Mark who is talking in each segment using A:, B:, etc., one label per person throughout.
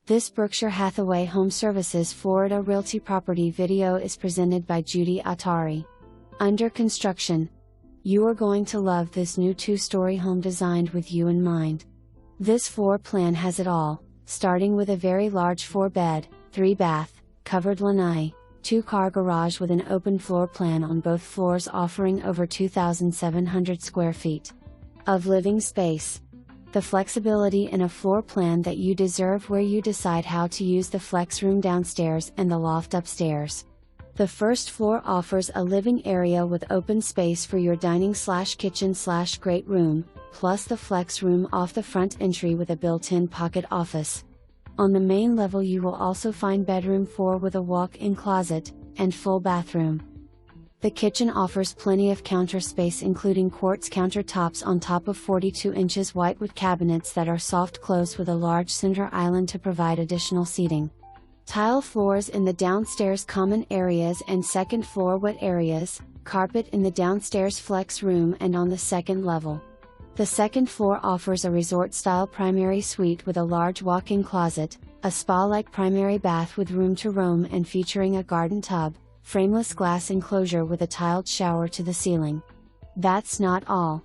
A: This Berkshire Hathaway HomeServices Florida Realty property video is presented by Judy Attari. Under construction. You are going to love this new 2-story home designed with you in mind. This floor plan has it all, starting with a very large 4-bed, 3-bath, covered lanai, 2-car garage with an open floor plan on both floors offering over 2,700 square feet of living space. The flexibility in a floor plan that you deserve, where you decide how to use the flex room downstairs and the loft upstairs. The first floor offers a living area with open space for your dining/kitchen/great room, plus the flex room off the front entry with a built-in pocket office. On the main level you will also find bedroom 4 with a walk-in closet, and full bathroom. The kitchen offers plenty of counter space, including quartz countertops on top of 42 inches whitewood cabinets that are soft close with a large center island to provide additional seating. Tile floors in the downstairs common areas and second floor wet areas, carpet in the downstairs flex room and on the second level. The second floor offers a resort-style primary suite with a large walk-in closet, a spa-like primary bath with room to roam and featuring a garden tub, frameless glass enclosure with a tiled shower to the ceiling. That's not all.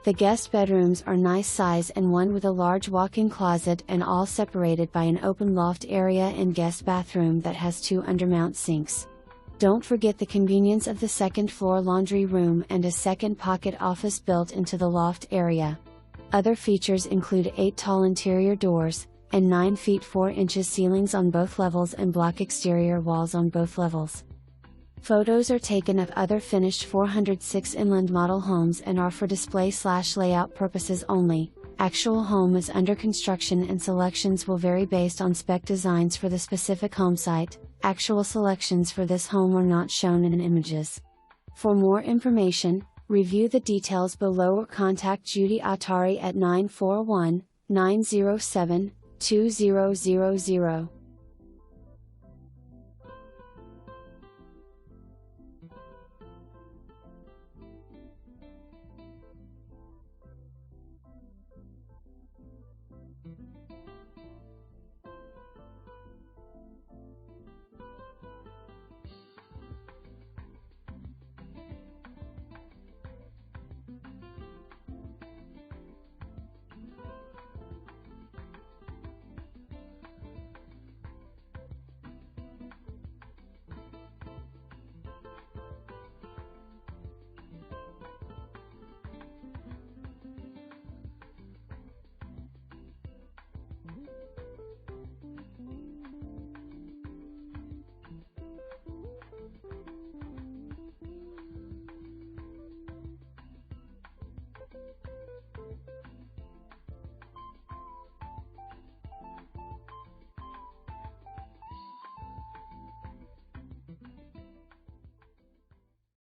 A: The guest bedrooms are nice size, and one with a large walk-in closet, and all separated by an open loft area and guest bathroom that has 2 undermount sinks. Don't forget the convenience of the second floor laundry room and a second pocket office built into the loft area. Other features include 8 tall interior doors, and 9 feet 4 inches ceilings on both levels and block exterior walls on both levels. Photos are taken of other finished 406 inland model homes and are for display/layout purposes only. Actual home is under construction and selections will vary based on spec designs for the specific home site. Actual selections for this home are not shown in images. For more information, review the details below or contact Judy Attari at 941-907-2000.